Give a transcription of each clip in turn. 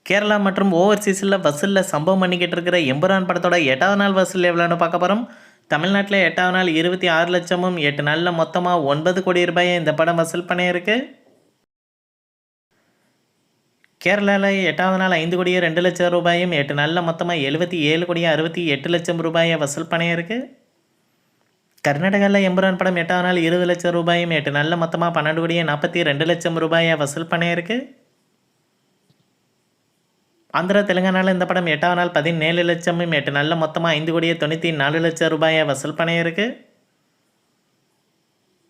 கேரளா மற்றும் ஓவர்சீஸில் வசூலில் சம்பவம் பண்ணிக்கிட்டு இருக்கிற எம்புரான் படத்தோட 8வது நாள் வசூல் எவ்வளோன்னு பார்க்க போகிறோம். தமிழ்நாட்டில் 8வது நாள் 26 லட்சமும் 8 நாளில் மொத்தமாக 9 கோடி ரூபாயை இந்த படம் வசூல் பண்ணியிருக்கு. கேரளாவில் 8வது நாள் 5 கோடியே 2 லட்சம் ரூபாயும் 8 நாளில் மொத்தமாக 77 கோடியே 68 லட்சம் ரூபாயை வசூல் பண்ணியிருக்கு. கர்நாடகாவில் எம்புரான் படம் 8வது நாள் 20 லட்சம் ரூபாயும் 8 நாளில் மொத்தமாக 12 கோடியே 42 லட்சம் ரூபாயை வசூல் பண்ணியிருக்கு. ஆந்திரா தெலுங்கானாவில் இந்த படம் 8வது நாள் 17 லட்சமும் 8 நாளில் மொத்தமாக 5 கோடியே 94 லட்சம் ரூபாயை வசூல் பண்ணியிருக்கு.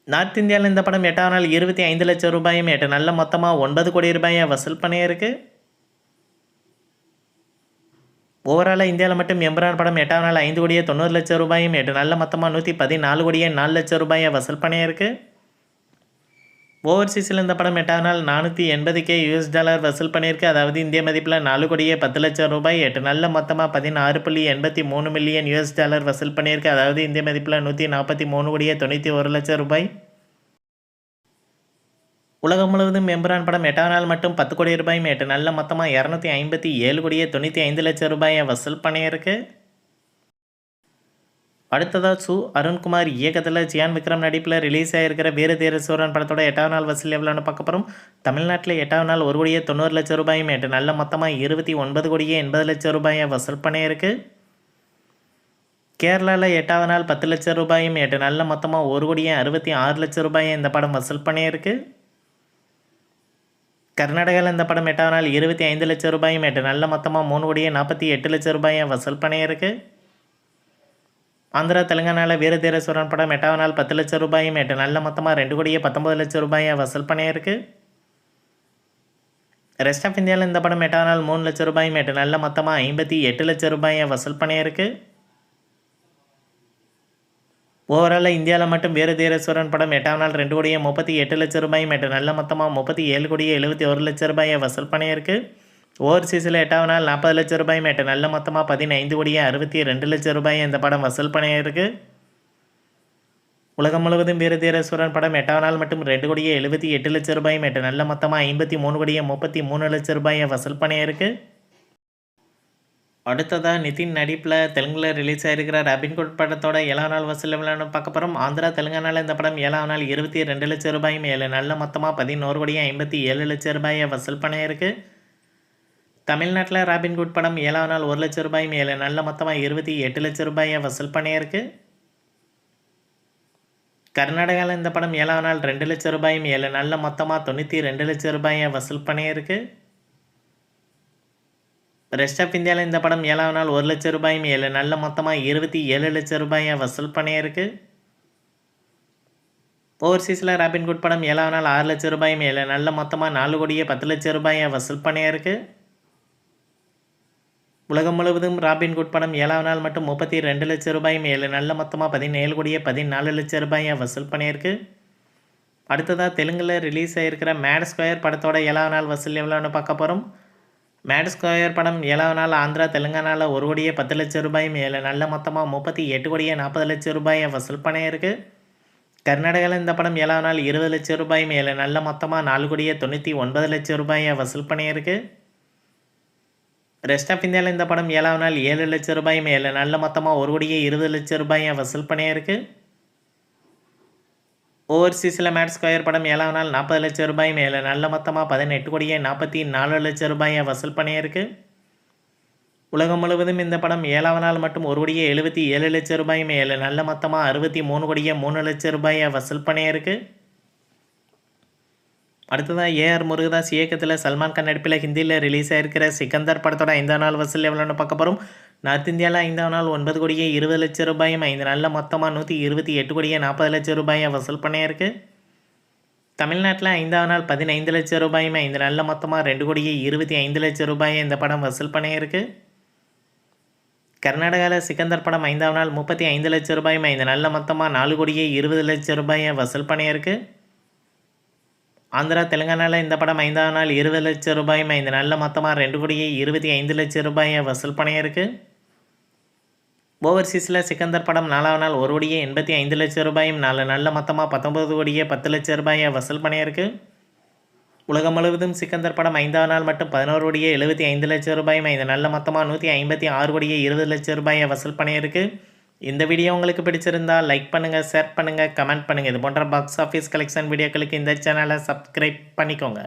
நார்த் இந்தியாவில் இந்த படம் 8வது நாள் 25 லட்சம் ரூபாயும் 8 நாளில் மொத்தமாக 9 கோடி ரூபாயை வசூல் பண்ணியிருக்கு. ஓவராலாக இந்தியாவில் மட்டும் எம்புரான் படம் 8வது நாள் 5 கோடியே 90 லட்சம் ரூபாயும் 8 நாளில் மொத்தமாக 114 கோடியே 4 லட்சம் ரூபாயை வசூல் பண்ணியிருக்கு. ஓவர்சீஸில் இந்த படம் 8வது நாள் 480K US$ வசூல் பண்ணியிருக்கு. அதாவது இந்திய மதிப்பில் 4 கோடியே 10 லட்சம் ரூபாய். 8 நாளில் மொத்தமாக 16.83 மில்லியன் US$ வசூல் பண்ணியிருக்கு. அதாவது இந்திய மதிப்பில் 143 கோடியே 91 லட்சம் ரூபாய். உலகம் முழுவதும் எம்புரான் படம் 8வது நாள் மட்டும் 10 கோடி ரூபாயும் 8 நாளில் மொத்தமாக 257 கோடியே 95 லட்சம் ரூபாயை வசூல் பண்ணியிருக்கு. அடுத்ததாக அருண்குமார் இயக்கத்தில் ஜியான் விக்ரம் நடிப்பில் ரிலீஸ் ஆகிருக்கிற வீரதீர சூரன் படத்தோட 8வது நாள் வசூல் எவ்வளோன்னு பார்க்க போகிறோம். தமிழ்நாட்டில் 8வது நாள் 1 கோடியே 90 லட்சம் ரூபாயும் 8 நாளில் மொத்தமாக 29 கோடியே 80 லட்சம் ரூபாயை வசூல் பண்ணியிருக்கு. கேரளாவில் 8வது நாள் 10 லட்சம் ரூபாயும் 8 நாளில் மொத்தமாக 1 கோடியே 66 லட்சம் ரூபாயை இந்த படம் வசூல் பண்ணியிருக்கு. கர்நாடகாவில் இந்த படம் 8வது நாள் 25 லட்சம் ரூபாயும் 8 நாளில் மொத்தமாக 3 கோடியே 48 லட்சம் ரூபாயை வசூல் பண்ணியிருக்கு. ஆந்திரா தெலுங்கானாவில் வீரதீர சூரன் படம் 8வது நாள் 10 லட்சம் ரூபாயும் 8 நாளில் மொத்தமாக 2 கோடியே 19 லட்சம் ரூபாயை வசூல் பண்ணியிருக்கு. ரெஸ்ட் ஆஃப் இந்தியாவில் இந்த படம் 8வது நாள் 3 லட்சம் ரூபாயும் 8 நாளில் மொத்தமாக 58 லட்சம் ரூபாயை வசூல் பண்ணியிருக்கு. ஓவராலாக இந்தியாவில் மட்டும் வீரதீர சூரன் படம் 8வது நாள் 2 கோடியே 38 லட்சம் ரூபாயும் 8 நாளில் மொத்தமாக 37 கோடியே 71 லட்சம் ரூபாயை வசூல் பண்ணியிருக்கு. ஓவர்சீஸில் 8வது நாள் 40 லட்சம் ரூபாயும் 8 நாளில் மொத்தமாக 15 கோடியே 62 லட்சம் ரூபாயை இந்த படம் வசூல் பண்ணியிருக்கு. உலகம் முழுவதும் வீரதீர சூரன் படம் 8வது நாள் மட்டும் 2 கோடியே 78 லட்சம் ரூபாயும் 8 நாளில் மொத்தமாக 53 கோடியே 33 லட்சம் ரூபாயை வசூல் பண்ணியிருக்கு. அடுத்ததாக நிதின் நடிப்பில் தெலுங்கில் ரிலீஸ் ஆகிருக்கிற ராபின்குட் படத்தோட 7வது நாள் வசூல் எவ்வளோன்னு பார்க்க போகிறோம். ஆந்திரா தெலுங்கானாவில் இந்த படம் 7வது நாள் 22 லட்சம் ரூபாயும் 7 நாளில் மொத்தமாக 11 கோடியே 57 லட்சம் ரூபாயை வசூல் பண்ணியிருக்கு. தமிழ்நாட்டில் ராபின்குட் படம் 7வது நாள் 1 லட்சம் ரூபாயும் 7 நாளில் மொத்தமாக 28 லட்சம் ரூபாயை வசூல் பண்ணியிருக்கு. கர்நாடகாவில் இந்த படம் 7வது நாள் 2 லட்சம் ரூபாயும் 7 நாளில் மொத்தமாக 92 லட்சம் ரூபாயை வசூல் பண்ணியிருக்கு. ரெஸ்ட் ஆஃப் இந்தியாவில் இந்த படம் 7வது நாள் 1 லட்சம் ரூபாயும் 7 நாளில் மொத்தமாக 27 லட்சம் ரூபாயை வசூல் பண்ணியிருக்கு. ஓவர்சீஸில் ராபின்குட் படம் 7வது நாள் 6 லட்சம் ரூபாயும் 7 நாளில் மொத்தமாக 4 கோடியே 10 லட்சம் ரூபாயை வசூல் பண்ணியிருக்கு. உலகம் முழுவதும் ராபின்குட் படம் 7வது நாள் மட்டும் 32 லட்சம் ரூபாயும் 7 நாளில் மொத்தமாக 17 கோடியே 14 லட்சம் ரூபாயை வசூல் பண்ணியிருக்கு. அடுத்ததாக தெலுங்கில் ரிலீஸ் ஆகிருக்கிற மேட் ஸ்கொயர் படத்தோட 7வது நாள் வசூல் எவ்வளோன்னு பார்க்க போகிறோம். மேட் ஸ்கொயர் படம் 7வது நாள் ஆந்திரா தெலுங்கானாவில் 1 கோடியே 10 லட்சம் ரூபாயும் 7 நாளில் மொத்தமாக 38 கோடியே 40 லட்சம் ரூபாயை வசூல் பண்ணியிருக்கு. கர்நாடகாவில் இந்த படம் 7வது நாள் 20 லட்சம் ரூபாயும் 7 நாளில் மொத்தமாக 4 கோடியே 99 லட்சம் ரூபாயை வசூல் பண்ணியிருக்கு. ரெஸ்ட் ஆஃப் இந்தியாவில் இந்த படம் 7வது நாள் 7 லட்சம் ரூபாயும் 7 நாளில் மொத்தமாக 1 கோடியே 20 லட்சம் ரூபாயை வசூல் பண்ணியிருக்கு. ஓவர்சீஸில் மேட் ஸ்கொயர் படம் 7வது நாள் 40 லட்சம் ரூபாயும் 7 நாளில் மொத்தமாக 18 கோடியே 44 லட்சம் ரூபாயை வசூல் பண்ணியிருக்கு. உலகம் முழுவதும் இந்த படம் 7வது நாள் மட்டும் 1 கோடியே 77 லட்சம் ரூபாயும் 7 நாளில் மொத்தமாக 63 கோடியே 3 லட்சம் ரூபாயை வசூல் பண்ணியிருக்கு. அடுத்ததாக ஏஆர் முருகதாஸ் இயக்கத்தில் சல்மான் கான் நடிப்பில் ஹிந்தியில் ரிலீஸ் ஆகிருக்கிற சிக்கந்தர் படத்தோட 5வது நாள் வசூல் எவ்வளோன்னு பார்க்க போகிறோம். நார்த் இந்தியாவில் 5வது நாள் 9 கோடியே 20 லட்சம் ரூபாயும் 5 நாளில் மொத்தமாக 128 கோடியே 40 லட்சம் ரூபாயை வசூல் பண்ணியிருக்கு. தமிழ்நாட்டில் 5வது நாள் 15 லட்சம் ரூபாயும் 5 நாளில் மொத்தமாக 2 கோடியே 25 லட்சம் ரூபாயை இந்த படம் வசூல் பண்ணியிருக்கு. கர்நாடகாவில் சிக்கந்தர் படம் 5வது நாள் 35 லட்சம் ரூபாயும் 5 நாளில் மொத்தமாக 4 கோடியே 20 லட்சம் ரூபாயை வசூல் பண்ணியிருக்கு. ஆந்திரா தெலுங்கானாவில் இந்த படம் 5வது நாள் 20 லட்சம் ரூபாயும் 5 நாளில் மொத்தமாக 2 கோடியே 25 லட்சம் ரூபாயை வசூல் பண்ணியிருக்கு. ஓவர்சீஸில் சிக்கந்தர் படம் 4வது நாள் 1 கோடியே 85 லட்சம் ரூபாயும் 4 நாளில் மொத்தமாக 19 கோடியே 10 லட்சம் ரூபாயை வசூல் பண்ணியிருக்கு. உலகம் முழுவதும் சிக்கந்தர் படம் 5ஆம் நாள் மட்டும் 11,75 லட்சம் ரூபாயும் இது நல்ல மொத்தமாக 156,20 லட்சம் ரூபாயை வசூல் பண்ணியிருக்கு. இந்த வீடியோ உங்களுக்கு பிடிச்சிருந்தா லைக் பண்ணுங்கள், ஷேர் பண்ணுங்கள், கமெண்ட் பண்ணுங்கள். இது போன்ற பாக்ஸ் ஆஃபீஸ் கலெக்ஷன் வீடியோக்களுக்கு இந்த சேனலை சப்ஸ்கிரைப் பண்ணிக்கோங்க.